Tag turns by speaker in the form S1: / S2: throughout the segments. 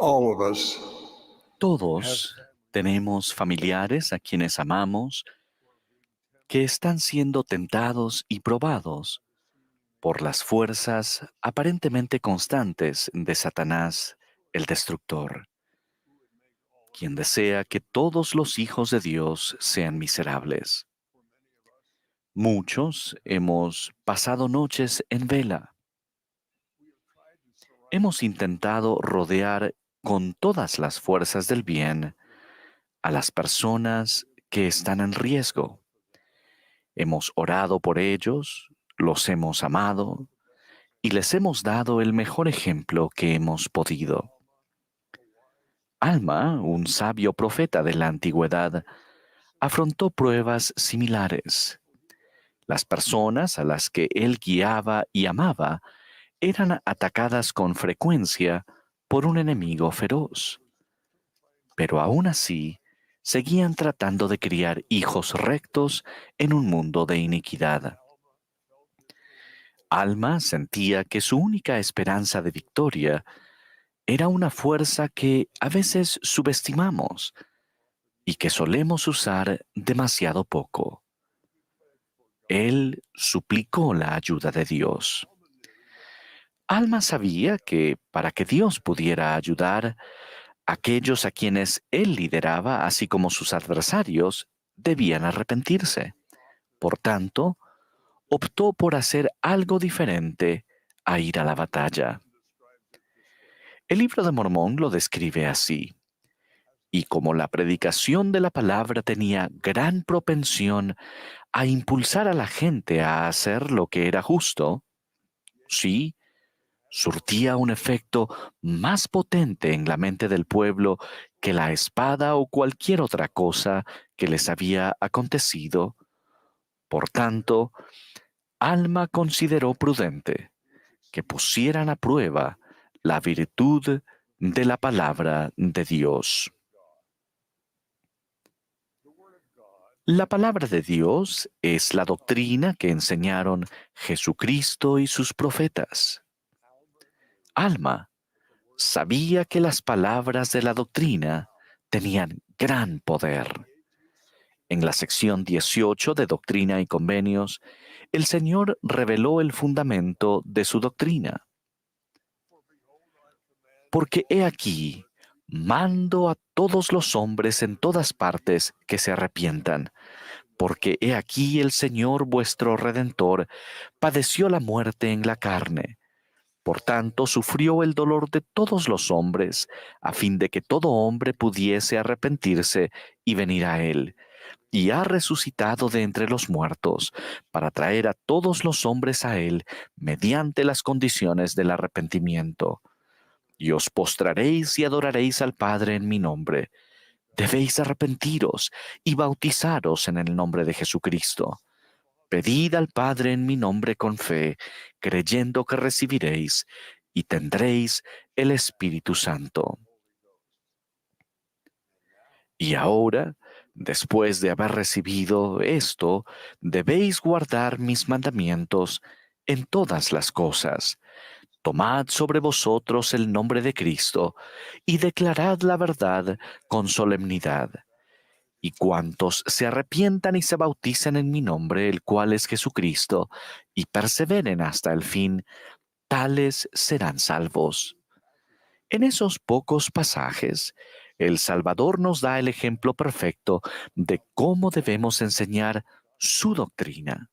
S1: All of us have
S2: Todos tenemos familiares a quienes amamos que están siendo tentados y probados por las fuerzas aparentemente constantes de Satanás, el destructor, quien desea que todos los hijos de Dios sean miserables. Muchos hemos pasado noches en vela. Hemos intentado rodear con todas las fuerzas del bien a las personas que están en riesgo. Hemos orado por ellos, los hemos amado y les hemos dado el mejor ejemplo que hemos podido. Alma, un sabio profeta de la antigüedad, afrontó pruebas similares. Las personas a las que él guiaba y amaba eran atacadas con frecuencia por un enemigo feroz. Pero aún así, seguían tratando de criar hijos rectos en un mundo de iniquidad. Alma sentía que su única esperanza de victoria era una fuerza que a veces subestimamos y que solemos usar demasiado poco. Él suplicó la ayuda de Dios. Alma sabía que para que Dios pudiera ayudar, aquellos a quienes él lideraba, así como sus adversarios, debían arrepentirse. Por tanto, optó por hacer algo diferente a ir a la batalla. El libro de Mormón lo describe así: y como la predicación de la palabra tenía gran propensión a impulsar a la gente a hacer lo que era justo, sí, surtía un efecto más potente en la mente del pueblo que la espada o cualquier otra cosa que les había acontecido. Por tanto, Alma consideró prudente que pusieran a prueba la virtud de la palabra de Dios. La palabra de Dios es la doctrina que enseñaron Jesucristo y sus profetas. Alma sabía que las palabras de la doctrina tenían gran poder. En la sección 18 de Doctrina y Convenios, el Señor reveló el fundamento de su doctrina. Porque he aquí, mando a todos los hombres en todas partes que se arrepientan, porque he aquí el Señor vuestro Redentor padeció la muerte en la carne. Por tanto, sufrió el dolor de todos los hombres, a fin de que todo hombre pudiese arrepentirse y venir a él. Y ha resucitado de entre los muertos, para traer a todos los hombres a él mediante las condiciones del arrepentimiento. Y os postraréis y adoraréis al Padre en mi nombre. Debéis arrepentiros y bautizaros en el nombre de Jesucristo. Pedid al Padre en mi nombre con fe, creyendo que recibiréis y tendréis el Espíritu Santo. Y ahora, después de haber recibido esto, debéis guardar mis mandamientos en todas las cosas. Tomad sobre vosotros el nombre de Cristo y declarad la verdad con solemnidad. Y cuantos se arrepientan y se bauticen en mi nombre, el cual es Jesucristo, y perseveren hasta el fin, tales serán salvos. En esos pocos pasajes, el Salvador nos da el ejemplo perfecto de cómo debemos enseñar su doctrina.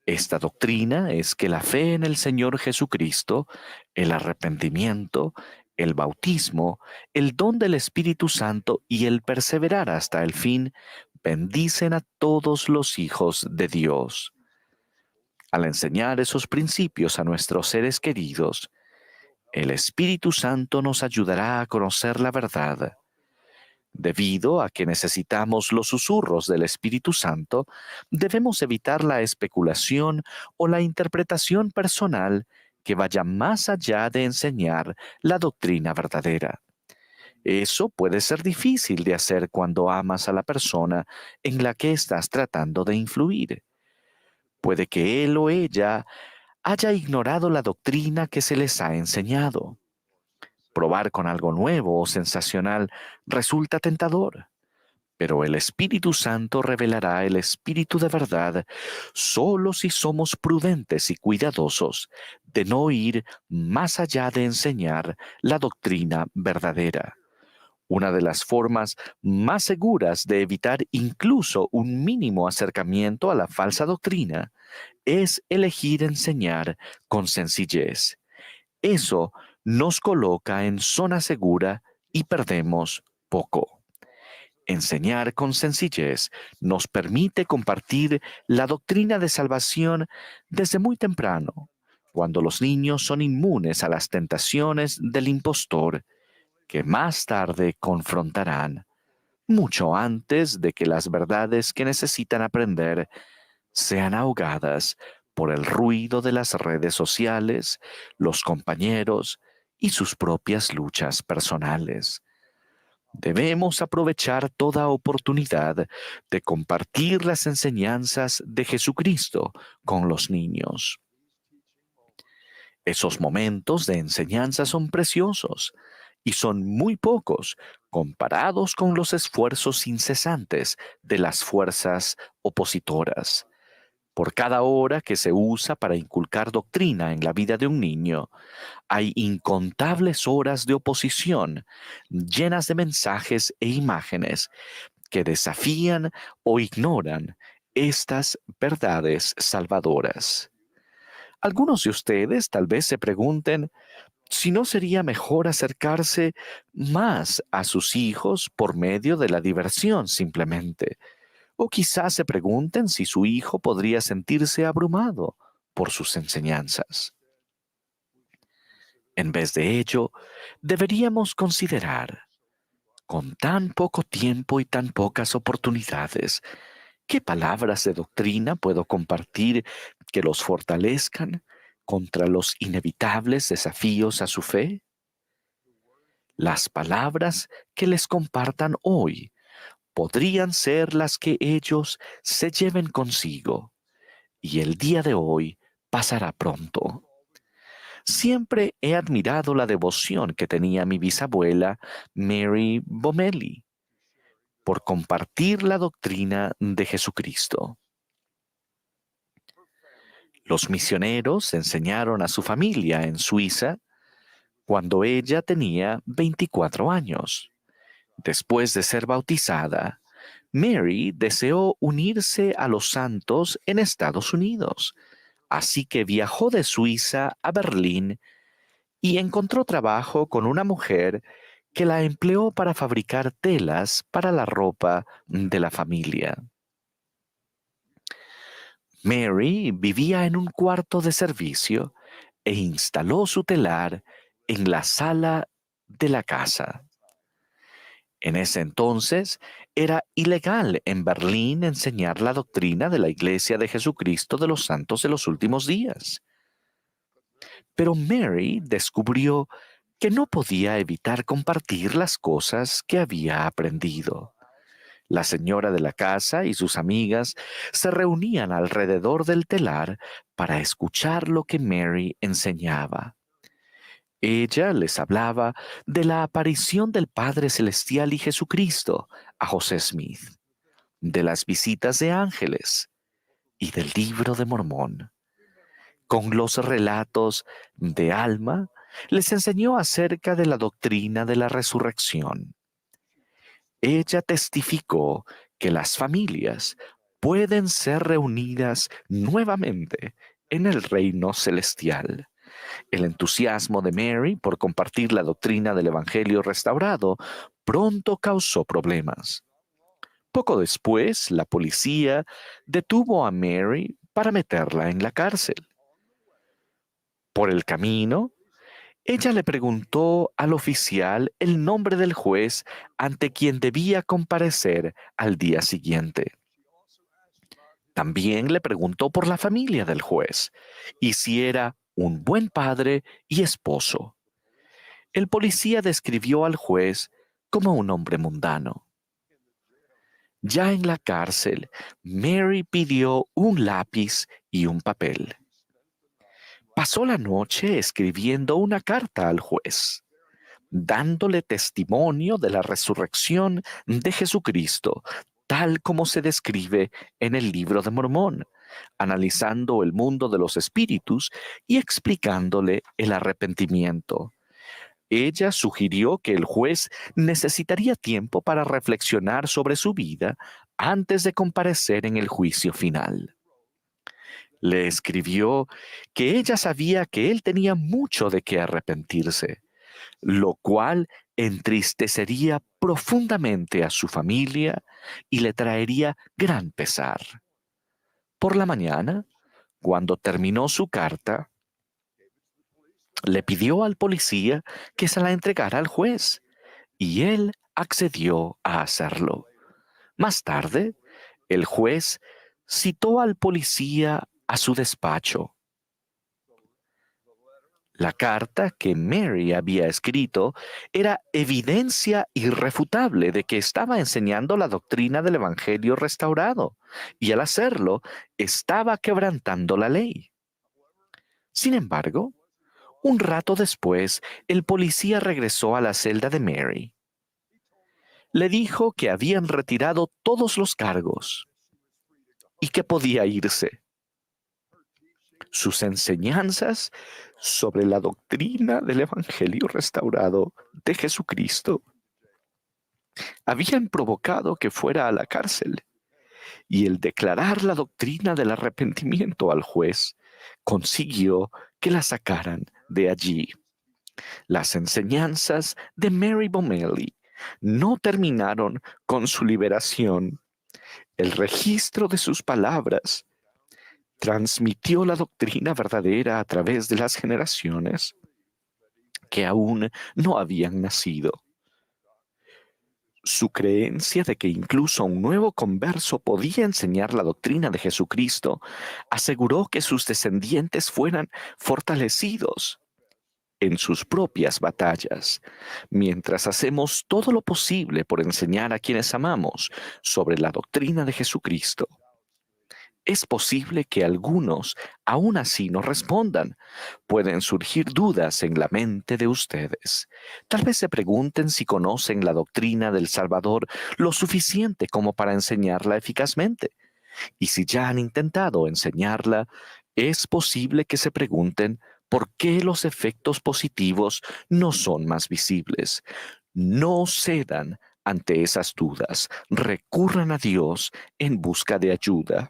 S2: Esta doctrina es que la fe en el Señor Jesucristo, el arrepentimiento, el bautismo, el don del Espíritu Santo y el perseverar hasta el fin bendicen a todos los hijos de Dios. Al enseñar esos principios a nuestros seres queridos, el Espíritu Santo nos ayudará a conocer la verdad. Debido a que necesitamos los susurros del Espíritu Santo, debemos evitar la especulación o la interpretación personal que vaya más allá de enseñar la doctrina verdadera. Eso puede ser difícil de hacer cuando amas a la persona en la que estás tratando de influir. Puede que él o ella haya ignorado la doctrina que se les ha enseñado. Probar con algo nuevo o sensacional resulta tentador, pero el Espíritu Santo revelará el Espíritu de verdad solo si somos prudentes y cuidadosos de no ir más allá de enseñar la doctrina verdadera. Una de las formas más seguras de evitar incluso un mínimo acercamiento a la falsa doctrina es elegir enseñar con sencillez. Eso nos coloca en zona segura y perdemos poco. Enseñar con sencillez nos permite compartir la doctrina de salvación desde muy temprano, cuando los niños son inmunes a las tentaciones del impostor que más tarde confrontarán, mucho antes de que las verdades que necesitan aprender sean ahogadas por el ruido de las redes sociales, los compañeros y sus propias luchas personales. Debemos aprovechar toda oportunidad de compartir las enseñanzas de Jesucristo con los niños. Esos momentos de enseñanza son preciosos y son muy pocos comparados con los esfuerzos incesantes de las fuerzas opositoras. Por cada hora que se usa para inculcar doctrina en la vida de un niño, hay incontables horas de oposición llenas de mensajes e imágenes que desafían o ignoran estas verdades salvadoras. Algunos de ustedes tal vez se pregunten si no sería mejor acercarse más a sus hijos por medio de la diversión simplemente. O quizás se pregunten si su hijo podría sentirse abrumado por sus enseñanzas. En vez de ello, deberíamos considerar, con tan poco tiempo y tan pocas oportunidades, ¿qué palabras de doctrina puedo compartir que los fortalezcan contra los inevitables desafíos a su fe? Las palabras que les compartan hoy podrían ser las que ellos se lleven consigo, y el día de hoy pasará pronto. Siempre he admirado la devoción que tenía mi bisabuela Mary Bomelli por compartir la doctrina de Jesucristo. Los misioneros enseñaron a su familia en Suiza cuando ella tenía 24 años. Después de ser bautizada, Mary deseó unirse a los santos en Estados Unidos, así que viajó de Suiza a Berlín y encontró trabajo con una mujer que la empleó para fabricar telas para la ropa de la familia. Mary vivía en un cuarto de servicio e instaló su telar en la sala de la casa. En ese entonces era ilegal en Berlín enseñar la doctrina de la Iglesia de Jesucristo de los Santos de los Últimos Días. Pero Mary descubrió que no podía evitar compartir las cosas que había aprendido. La señora de la casa y sus amigas se reunían alrededor del telar para escuchar lo que Mary enseñaba. Ella les hablaba de la aparición del Padre Celestial y Jesucristo a José Smith, de las visitas de ángeles y del Libro de Mormón. Con los relatos de Alma, les enseñó acerca de la doctrina de la resurrección. Ella testificó que las familias pueden ser reunidas nuevamente en el reino celestial. El entusiasmo de Mary por compartir la doctrina del Evangelio restaurado pronto causó problemas. Poco después, la policía detuvo a Mary para meterla en la cárcel. Por el camino, ella le preguntó al oficial el nombre del juez ante quien debía comparecer al día siguiente. También le preguntó por la familia del juez y si era un buen padre y esposo. El policía describió al juez como un hombre mundano. Ya en la cárcel, Mary pidió un lápiz y un papel. Pasó la noche escribiendo una carta al juez. dándole testimonio de la resurrección de Jesucristo, tal como se describe en el Libro de Mormón, analizando el mundo de los espíritus y explicándole el arrepentimiento. Ella sugirió que el juez necesitaría tiempo para reflexionar sobre su vida antes de comparecer en el juicio final. Le escribió que ella sabía que él tenía mucho de qué arrepentirse, lo cual entristecería profundamente a su familia y le traería gran pesar. Por la mañana, cuando terminó su carta, le pidió al policía que se la entregara al juez y él accedió a hacerlo. Más tarde, el juez citó al policía a su despacho. La carta que Mary había escrito era evidencia irrefutable de que estaba enseñando la doctrina del Evangelio restaurado, y al hacerlo estaba quebrantando la ley. Sin embargo, un rato después, el policía regresó a la celda de Mary. Le dijo que habían retirado todos los cargos y que podía irse. Sus enseñanzas sobre la doctrina del Evangelio restaurado de Jesucristo habían provocado que fuera a la cárcel, y el declarar la doctrina del arrepentimiento al juez consiguió que la sacaran de allí. Las enseñanzas de Mary Bomeli no terminaron con su liberación. El registro de sus palabras transmitió la doctrina verdadera a través de las generaciones que aún no habían nacido. Su creencia de que incluso un nuevo converso podía enseñar la doctrina de Jesucristo aseguró que sus descendientes fueran fortalecidos en sus propias batallas, mientras hacemos todo lo posible por enseñar a quienes amamos sobre la doctrina de Jesucristo. Es posible que algunos aún así no respondan. Pueden surgir dudas en la mente de ustedes. Tal vez se pregunten si conocen la doctrina del Salvador lo suficiente como para enseñarla eficazmente. Y si ya han intentado enseñarla, es posible que se pregunten por qué los efectos positivos no son más visibles. No cedan ante esas dudas. Recurran a Dios en busca de ayuda.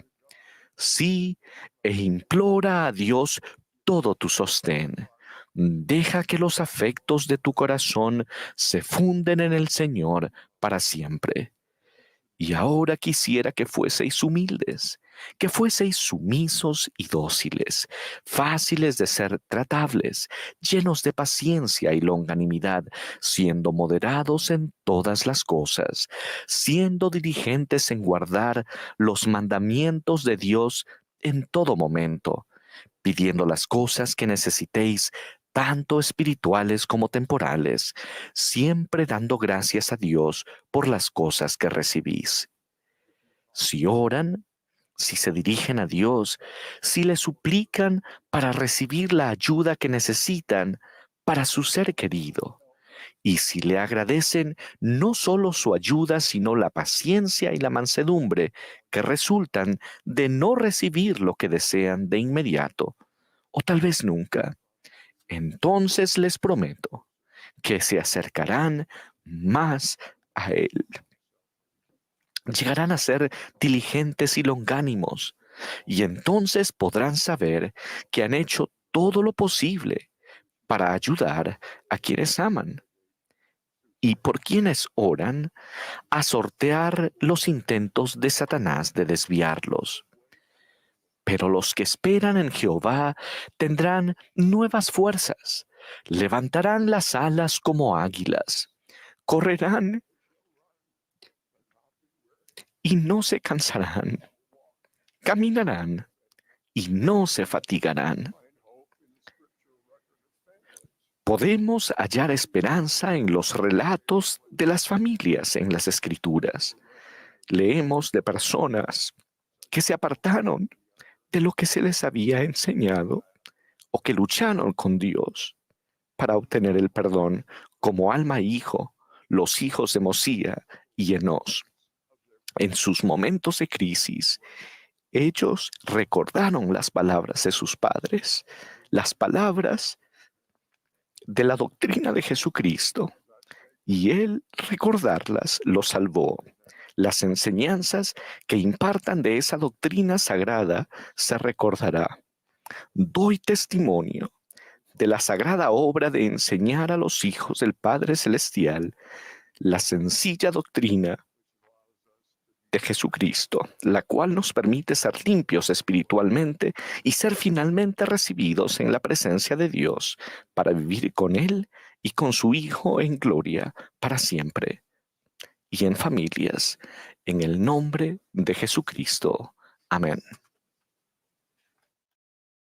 S2: Sí, e implora a Dios todo tu sostén. Deja que los afectos de tu corazón se funden en el Señor para siempre. Y ahora quisiera que fueseis humildes, que fueseis sumisos y dóciles, fáciles de ser tratables, llenos de paciencia y longanimidad, siendo moderados en todas las cosas, siendo diligentes en guardar los mandamientos de Dios en todo momento, pidiendo las cosas que necesitéis, tanto espirituales como temporales, siempre dando gracias a Dios por las cosas que recibís. Si oran, si se dirigen a Dios, si le suplican para recibir la ayuda que necesitan para su ser querido, y si le agradecen no solo su ayuda, sino la paciencia y la mansedumbre que resultan de no recibir lo que desean de inmediato, o tal vez nunca, entonces les prometo que se acercarán más a Él. Llegarán a ser diligentes y longánimos, y entonces podrán saber que han hecho todo lo posible para ayudar a quienes aman y por quienes oran a sortear los intentos de Satanás de desviarlos. Pero los que esperan en Jehová tendrán nuevas fuerzas, levantarán las alas como águilas, correrán y no se cansarán, caminarán y no se fatigarán. Podemos hallar esperanza en los relatos de las familias en las Escrituras. Leemos de personas que se apartaron de lo que se les había enseñado o que lucharon con Dios para obtener el perdón, como alma e hijo, los hijos de Mosía y Enos. En sus momentos de crisis, ellos recordaron las palabras de sus padres, las palabras de la doctrina de Jesucristo, y Él recordarlas los salvó. Las enseñanzas que impartan de esa doctrina sagrada se recordará. Doy testimonio de la sagrada obra de enseñar a los hijos del Padre Celestial la sencilla doctrina de Jesucristo, la cual nos permite ser limpios espiritualmente y ser finalmente recibidos en la presencia de Dios para vivir con Él y con su Hijo en gloria para siempre y en familias, en el nombre de Jesucristo. Amén.